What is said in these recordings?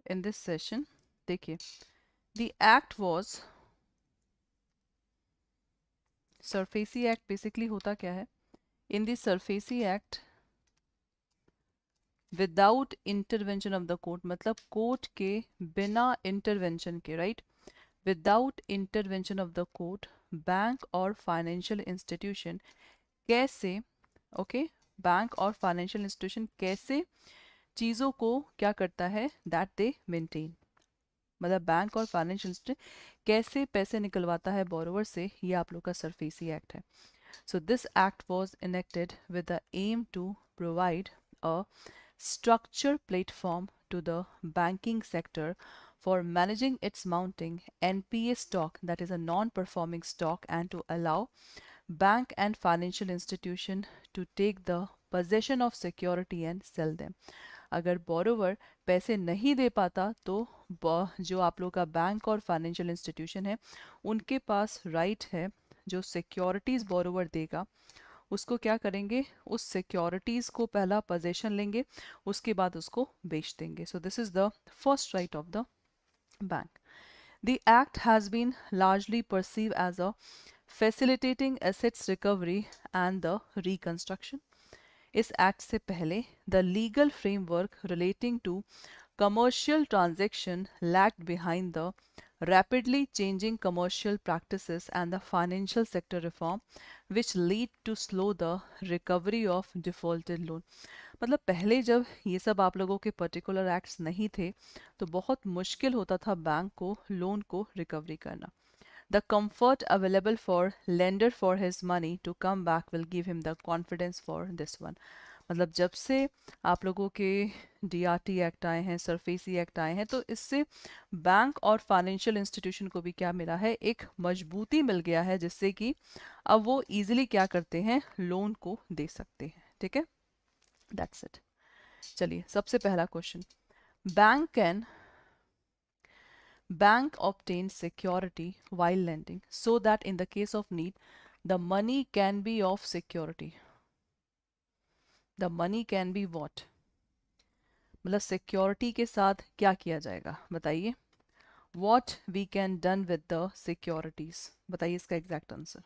in this session. देखिए, the act was SARFAESI act. Basically होता क्या है, in the SARFAESI act without intervention of the court, मतलब court के बिना इंटरवेंशन के, right, without intervention of the court, bank और फाइनेंशियल इंस्टीट्यूशन कैसे, ओके, बैंक और फाइनेंशियल इंस्टीट्यूशन कैसे चीज़ों को क्या करता है, दैट दे मेंटेन, मतलब बैंक और फाइनेंशियल इंस्टीट्यूशन कैसे पैसे निकलवाता है बोरोवर से, ये आप लोग का सरफेसी एक्ट है. So this act was enacted with the aim to provide a structure platform to the banking sector for managing its mounting NPA stock, that is a non-performing stock, and to allow bank and financial institution to take the possession of security and sell them. अगर borrower पैसे नहीं दे पाता तो जो आप लोग का bank और फाइनेंशियल इंस्टीट्यूशन है उनके पास राइट है, जो सिक्योरिटीज बोरोवर देगा उसको क्या करेंगे, उस सिक्योरिटीज को पहला पोजेशन लेंगे, उसके बाद उसको बेच देंगे. So this is the first right of the bank. The act has been largely perceive as a facilitating assets recovery and the reconstruction. इस एक्ट से पहले the legal framework relating to commercial transaction lagged behind the rapidly changing commercial practices and the financial sector reform which lead to slow the recovery of defaulted loan. मतलब पहले जब ये सब आप लोगों के पर्टिकुलर एक्ट्स नहीं थे तो बहुत मुश्किल होता था बैंक को लोन को रिकवरी करना. The comfort available for lender for his money to come back will give him the confidence for this one. मतलब जब से आप लोगों के डीआरटी एक्ट आए हैं, सरफेसी एक्ट आए हैं, तो इससे बैंक और फाइनेंशियल इंस्टीट्यूशन को भी क्या मिला है, एक मजबूती मिल गया है, जिससे कि अब वो इजीली क्या करते हैं, लोन को दे सकते हैं. ठीक है, दैट्स इट. चलिए, सबसे पहला question, bank obtains security while lending so that in the case of need the money can be of security. The money can be what, मतलब सिक्योरिटी के साथ क्या किया जाएगा, बताइए. what we can done with the securities, बताइए इसका exact answer.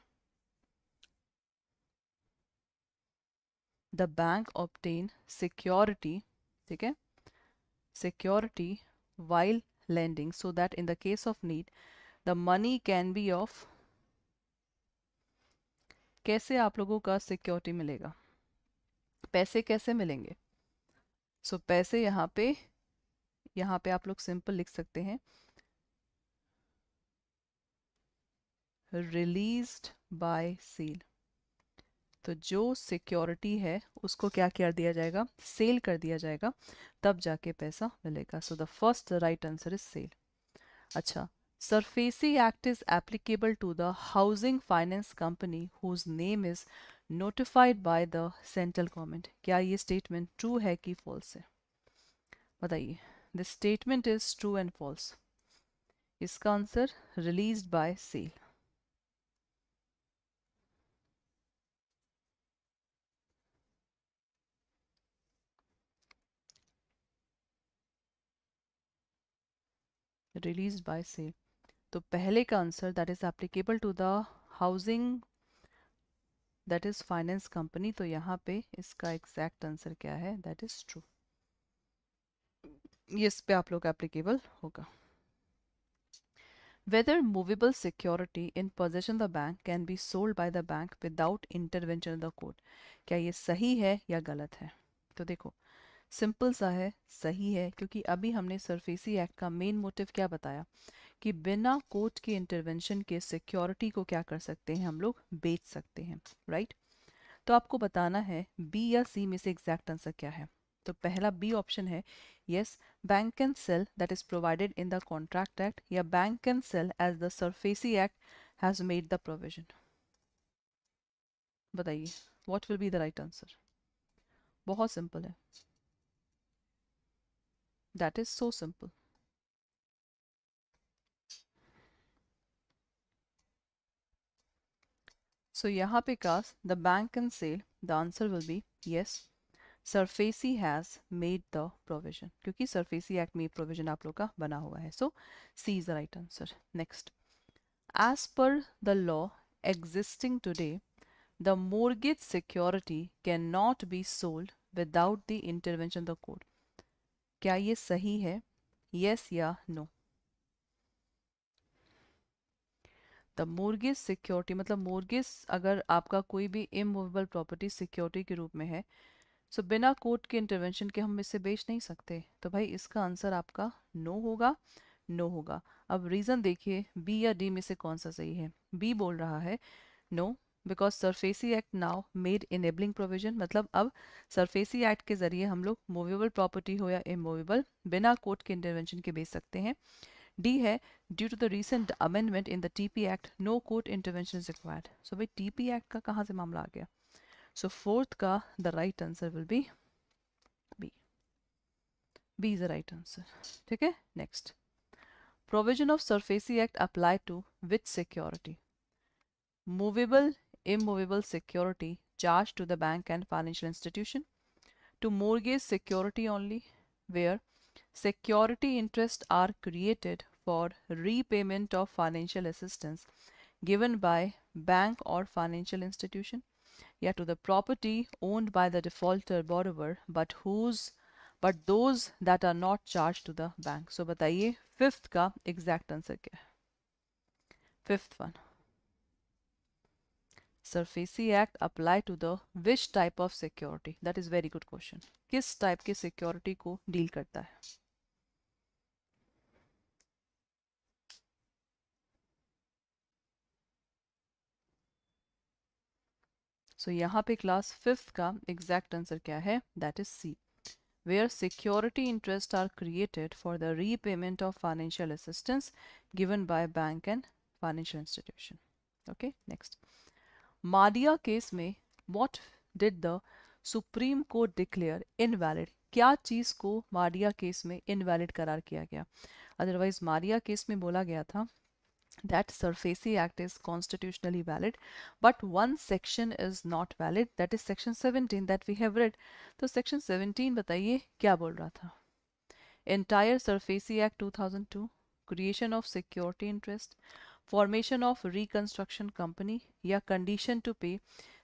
the bank obtain security, ठीक है, security while lending so that in the case of need the money can be of, कैसे आप लोगों का सिक्योरिटी मिलेगा, पैसे कैसे मिलेंगे. सो पैसे यहाँ पे आप लोग सिंपल लिख सकते हैं, रिलीज्ड बाय सेल. तो जो सिक्योरिटी है उसको क्या कर दिया जाएगा, सेल कर दिया जाएगा, तब जाके पैसा मिलेगा. So the first right answer is sale. अच्छा, SARFAESI act is applicable to the housing finance company whose name is notified by the central government. क्या ये स्टेटमेंट ट्रू है कि फॉल्स है, बताइए. This statement is true and false. इसका answer released by sale. Released by sale. तो पहले का answer that is applicable to the housing that is finance company, तो यहाँ पे इसका एग्जैक्ट आंसर क्या है, दैट इज ट्रू. ये इस पे आप लोग एप्लीकेबल होगा. Whether movable security in possession of the bank can be sold by the bank without intervention of the court. क्या ये सही है या गलत है. तो देखो, सिंपल सा है, सही है, क्योंकि अभी हमने सरफेसी एक्ट का मेन मोटिव क्या बताया, कि बिना कोर्ट के इंटरवेंशन के सिक्योरिटी को क्या कर सकते हैं, हम लोग बेच सकते हैं, राइट. तो आपको बताना है बी या सी में से एग्जैक्ट आंसर क्या है. तो पहला बी ऑप्शन है, yes, bank can sell that is provided in the contract act, या bank can sell as the SARFAESI act has made the provision. बताइए, what will be the right answer. बहुत simple है, that is so simple. So यहाँ पे कास the bank can sell, the answer will be yes. SARFAESI has made the provision, क्योंकि SARFAESI act में provision आप लोग का बना हुआ है. So C is the right answer. Next, as per the law existing today the mortgage security can not be sold without the intervention of the court. क्या ये सही है? यस या नो? द मोर्गेज सिक्योरिटी मतलब mortgage अगर आपका कोई भी इमूवेबल प्रॉपर्टी सिक्योरिटी के रूप में है, सो बिना कोर्ट के इंटरवेंशन के हम इसे बेच नहीं सकते. तो भाई इसका आंसर आपका नो होगा. नो होगा. अब रीज़न देखिए, बी या डी में से कौन सा सही है. बी बोल रहा है no, because SARFAESI act now made enabling provision, मतलब अब सरफेसी एक्ट के जरिए हम लोग मूवेबल प्रॉपर्टी हो या इमूवेबल बिना कोर्ट के इंटरवेंशन के बेच सकते हैं. डी है due to the recent amendment in the TP act no court intervention is required. So भाई टीपी एक्ट का कहाँ से मामला आ गया? सो फोर्थ का the right answer will be B. B is the right answer. ठीक है. Next, provision of SARFAESI act apply to which security? Movable, immovable security charged to the bank and financial institution, to mortgage security only, where security interests are created for repayment of financial assistance given by bank or financial institution, या to the property owned by the defaulter borrower but those that are not charged to the bank. So बताइए fifth का exact answer क्या है? Fifth one, SARFAESI act apply to the which type of security? That is very good question. किस type की security को deal करता है? So यहाँ पे क्लास फिफ्थ का एग्जैक्ट आंसर क्या है? That is C, where security interests are created for the repayment of financial assistance given by bank and financial institution. Okay, next. Madia case में what did the Supreme Court declare invalid? क्या चीज़ को Madia case में invalid करार किया गया? Otherwise Madia case में बोला गया था that SURFACI Act is constitutionally valid, but one section is not valid, that is section 17 that we have read. तो section 17 बताइए क्या बोल रहा था? Entire SURFACI Act 2002, creation of security interest, formation of reconstruction company, या condition to pay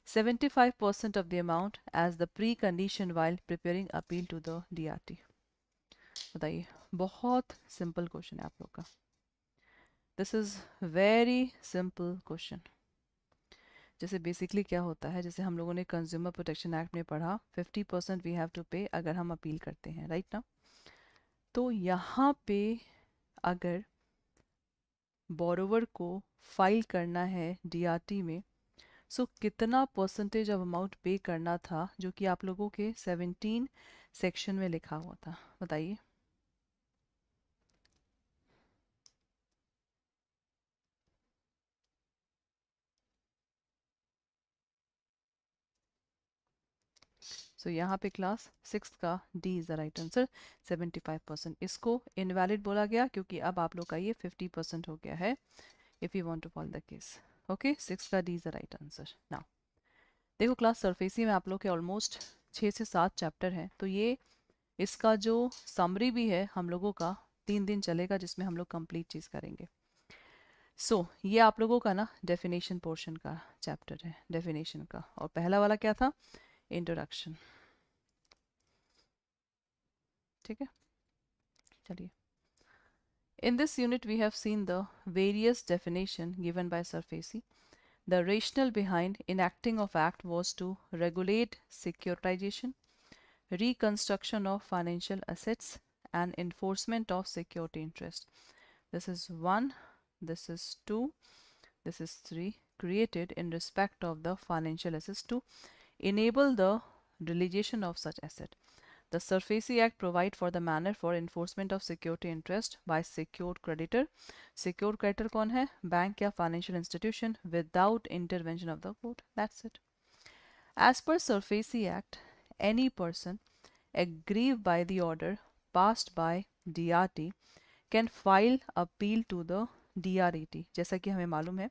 75% of the amount as the precondition while preparing appeal to the DRT. बताइए. बहुत simple question है आप लोग का. This is very simple question. जैसे basically क्या होता है, जैसे हम लोगों ने कंज्यूमर प्रोटेक्शन एक्ट में पढ़ा 50% वी हैव टू पे अगर हम अपील करते हैं, राइट ना? तो यहाँ पे अगर बोरोवर को फाइल करना है डीआरटी में, सो कितना परसेंटेज ऑफ अमाउंट पे करना था, जो कि आप लोगों के 17 सेक्शन में लिखा हुआ था? बताइए. सो यहाँ पे क्लास सिक्स का D is the right answer. 75%. इसको इनवैलिड बोला गया क्योंकि अब आप लोग का ये 50% हो गया है. If you want to follow the case. Okay, six का D is the right answer. Now देखो क्लास सरफेसी में आप लोग के ऑलमोस्ट 6 से 7 चैप्टर हैं, तो ये इसका जो समरी भी है हम लोगों का 3 दिन चलेगा, जिसमें हम लोग कंप्लीट चीज़ करेंगे. सो ये आप लोगों का ना डेफिनेशन पोर्शन का चैप्टर है, डेफिनेशन का. और पहला वाला क्या था? इंट्रोडक्शन. ठीक है, चलिए. In this unit we have seen the various definition given by SURFACI. The rationale behind enacting of act was to regulate securitization, reconstruction of financial assets and enforcement of security interest. This is 1, this is 2, this is 3, created in respect of the financial assets to enable the realization of such asset. The SURFACI Act provide for the manner for enforcement of security interest by secured creditor. Secured creditor कौन है? Bank या financial institution without intervention of the court. That's it. As per SURFACI Act, any person aggrieved by the order passed by DRT can file appeal to the DRET. जैसा कि हमें मालूम है,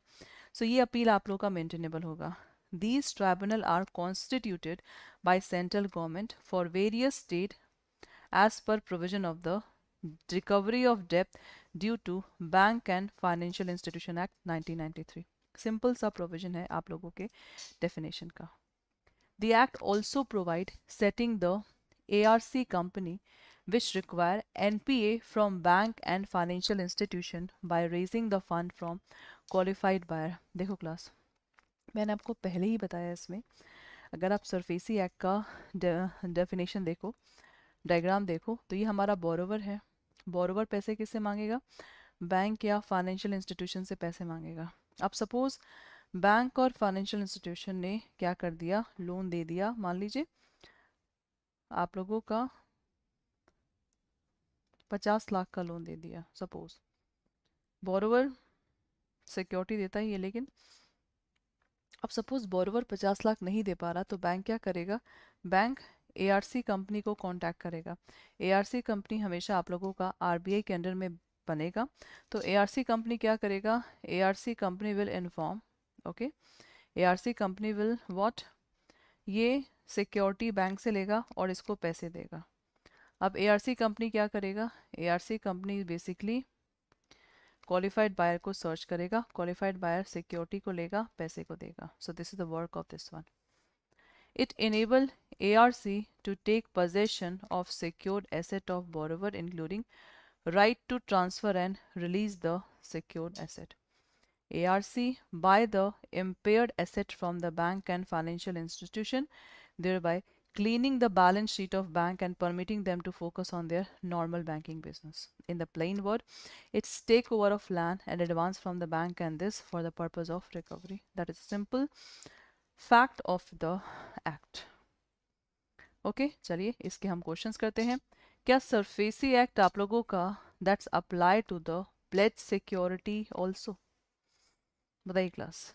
so ये appeal आप लोग का मेंटेनेबल होगा. These tribunal are constituted by central government for various state as per provision of the Recovery of Debt Due to Bank and Financial Institution Act 1993. Simple सा प्रोविजन है आप लोगों के डेफिनेशन का. The act also provide setting the ARC company which require NPA from bank and financial institution by raising the fund from qualified buyer. देखो class, मैंने आपको पहले ही बताया इसमें, अगर आप सरफेसी एक्ट का डेफिनेशन देखो, डायग्राम देखो, तो ये हमारा बोरोवर है. बोरोवर पैसे किससे मांगेगा? बैंक या फाइनेंशियल इंस्टीट्यूशन से पैसे मांगेगा. अब सपोज बैंक और फाइनेंशियल इंस्टीट्यूशन ने क्या कर दिया, लोन दे दिया. मान लीजिए आप लोगों का 50 लाख का लोन दे दिया. सपोज बोरोवर सिक्योरिटी देता ही है, लेकिन अब सपोज बोरोवर 50 लाख नहीं दे पा रहा, तो बैंक क्या करेगा? बैंक एआरसी कंपनी को कांटेक्ट करेगा. एआरसी कंपनी हमेशा आप लोगों का आरबीआई के अंडर में बनेगा. तो एआरसी कंपनी क्या करेगा? ARC company will inform, okay, ARC company will what, ये सिक्योरिटी बैंक से लेगा और इसको पैसे देगा. अब एआरसी कंपनी क्या करेगा? ARC company basically qualified buyer को सर्च करेगा, क्वालिफाइड बायर सिक्योरिटी को लेगा, पैसे को देगा. So this is the work of this one. It enable ARC to take possession of secured asset of borrower, including right to transfer and release the secured asset. ARC buy the impaired asset from the bank and financial institution, thereby cleaning the balance sheet of bank and permitting them to focus on their normal banking business. In the plain word, it's takeover of land and advance from the bank, and this for the purpose of recovery. That is simple fact of the act. Okay, चलिए इसके हम questions करते हैं. क्या SARFAESI act आप लोगों का that's apply to the pledge security also? बताइए क्लास.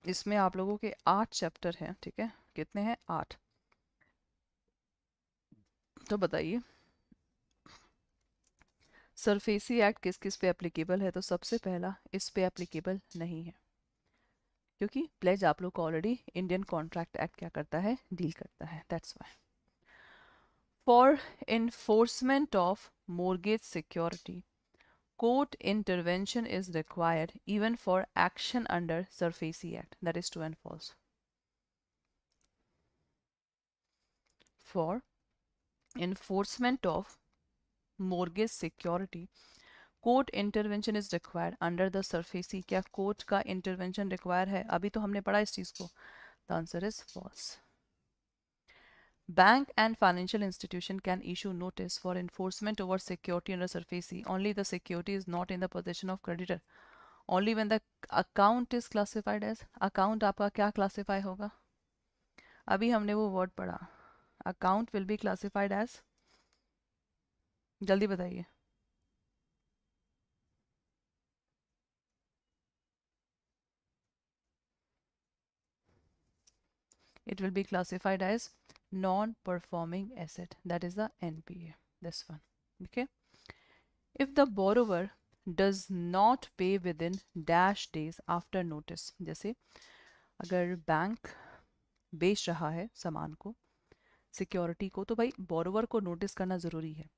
इसमें आप लोगों के 8 चैप्टर हैं, ठीक है? कितने हैं? 8. तो बताइए सरफेसी एक्ट किस किस पे एप्लीकेबल है? तो सबसे पहला इस पे एप्लीकेबल नहीं है, क्योंकि प्लेज आप लोग को ऑलरेडी इंडियन कॉन्ट्रैक्ट एक्ट क्या करता है? डील करता है. That's why. For enforcement of mortgage security, court intervention is required even for action under SARFAESI Act. That is true and false. For enforcement of mortgage security, court intervention is required under the SARFAESI. क्या court का intervention require है? अभी तो हमने पढ़ा इस चीज को. The answer is false. Bank and financial institution can issue notice for enforcement over security under SARFAESI. Only the security is not in the possession of creditor. Only when the account is classified as. Account आपका क्या classify होगा? अभी हमने वो word पढ़ा. Account will be classified as. जल्दी बताइए. It will be classified as non-performing asset. That is the NPA. This one. Okay. If the borrower does not pay within dash days after notice, जैसे अगर bank बेच रहा है सामान को, security को, तो भाई बोरोवर को नोटिस करना जरूरी है.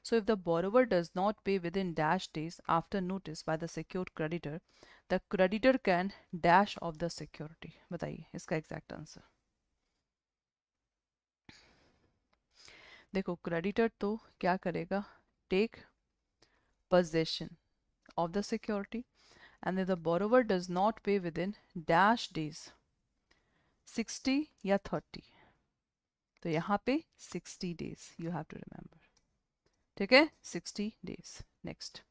So if the borrower does not pay within dash days after notice by the secured creditor, the creditor can dash off the security. बताइए इसका एग्जैक्ट आंसर. देखो क्रेडिटर तो क्या करेगा? Take possession of the security, and if the borrower does not pay within dash days 60 या 30, तो यहाँ पे 60 days you have to remember. ठीक है? 60 days. Next.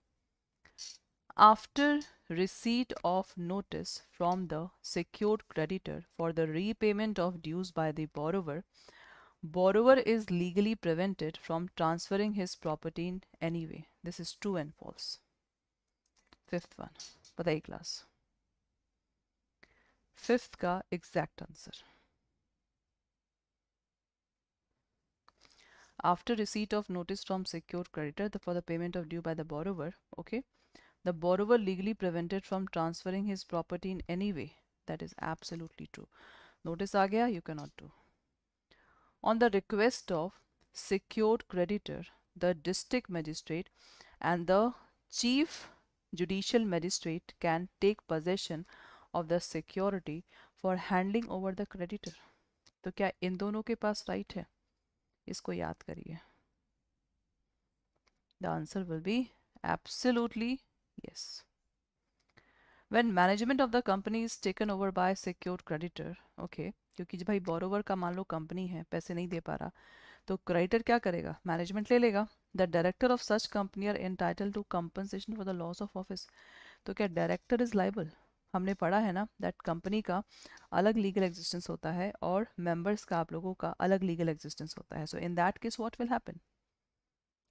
After receipt of notice from the secured creditor for the repayment of dues by the borrower, borrower is legally prevented from transferring his property in any way. This is true and false. Fifth one. बताइए class. Fifth का exact answer. After receipt of notice from secured creditor for the payment of due by the borrower, okay, the borrower legally prevented from transferring his property in any way. That is absolutely true. Notice आ गया, you cannot do. On the request of secured creditor, the district magistrate and the chief judicial magistrate can take possession of the security for handing over the creditor. तो क्या इन दोनों के पास right है? इसको याद करिए. The answer will be absolutely yes. When management of the company is taken over by secured creditor, okay, क्योंकि भाई borrower का मान लो कंपनी है, पैसे नहीं दे पा रहा, तो क्रेडिटर क्या करेगा? मैनेजमेंट ले लेगा. The director of such company are entitled to compensation for the loss of office. तो क्या डायरेक्टर इज लाइबल? हमने पढ़ा है ना दैट कंपनी का अलग लीगल एग्जिस्टेंस होता है और मेंबर्स का, आप लोगों का अलग लीगल एग्जिस्टेंस होता है. So in that case what will happen?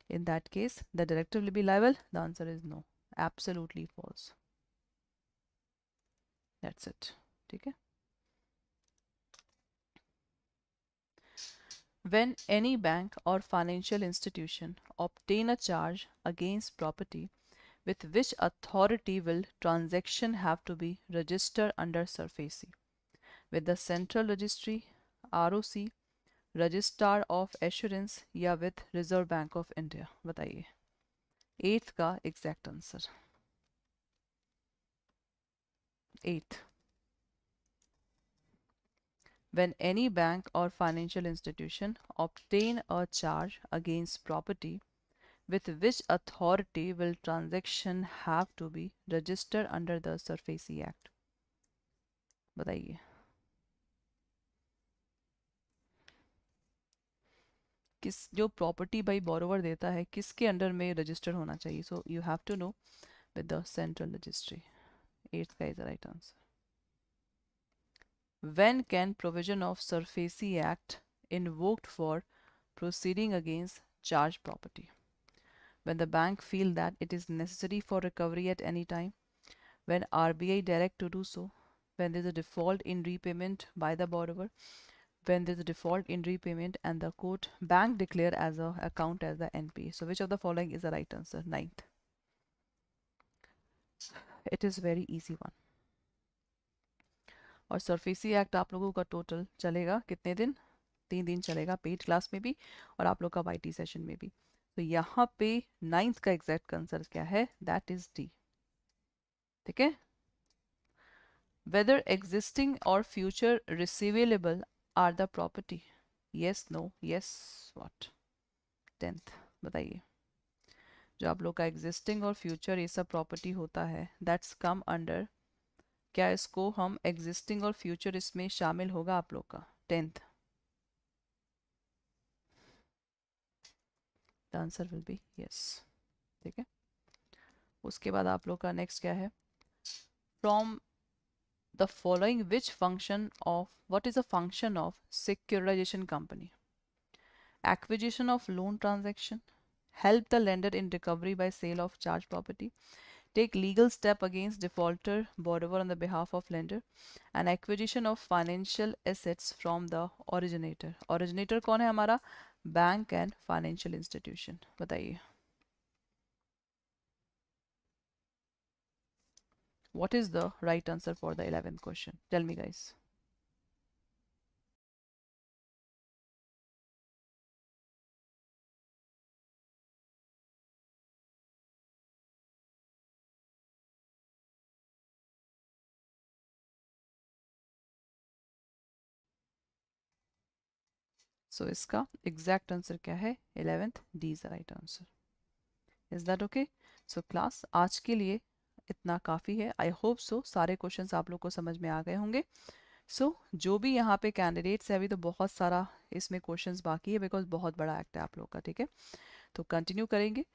In that case the director will be liable. The answer is no, absolutely false. That's it. ठीक है. When any bank or financial institution obtain a charge against property, with which authority will transaction have to be registered under SARFAESI? With the Central Registry, ROC, Registrar of Assurance या with Reserve Bank of India? बताइए. 8th का exact answer. 8th. When any bank or financial institution obtain a charge against property, with which authority will transaction have to be registered under the SARFAESI Act? बताइए. किस जो property by borrower देता है किसके under में register होना चाहिए? So you have to know with the central registry. 8th का is the right answer. When can provision of SARFAESI Act invoked for proceeding against charged property? When the bank feel that it is necessary for recovery at any time, when RBI direct to do so, when there is a default in repayment by the borrower, when there is a default in repayment and the quote bank declare as a account as the NPA. So which of the following is the right answer? 9th. It is very easy one. और SARFAESI act आप लोगों का total चलेगा कितने दिन? 3 दिन चलेगा, paid class में भी और आप लोग का वाईटी सेशन में भी. तो यहाँ पे 9th का एग्जैक्ट आंसर क्या है? That is D. ठीक है. वेदर एग्जिस्टिंग और future receivable are the property? Yes, no, yes, what? 10th. बताइए. जो आप लोग का एग्जिस्टिंग और फ्यूचर ये सब प्रॉपर्टी होता है दैट्स कम अंडर, क्या इसको हम एग्जिस्टिंग और फ्यूचर इसमें शामिल होगा आप लोग का? 10th. The answer will be yes. ठीक है. उसके बाद आप लोग का नेक्स्ट क्या है? From the following which function of, what is the function of securitisation company? Acquisition of loan transaction, help the lender in recovery by sale of charged property, take legal step against defaulter borrower on the behalf of lender, and acquisition of financial assets from the originator. Originator कौन है हमारा? Bank and financial institution. बताइए. What is the right answer for the 11th question? Tell me guys. So इसका exact answer क्या है? 11th. D is the right answer. Is that okay? So class आज के लिए इतना काफ़ी है. आई होप सो सारे क्वेश्चंस आप लोग को समझ में आ गए होंगे. जो भी यहाँ पे कैंडिडेट्स है अभी तो बहुत सारा इसमें क्वेश्चंस बाकी है बिकॉज बहुत बड़ा एक्ट है आप लोग का. ठीक है. तो कंटिन्यू करेंगे.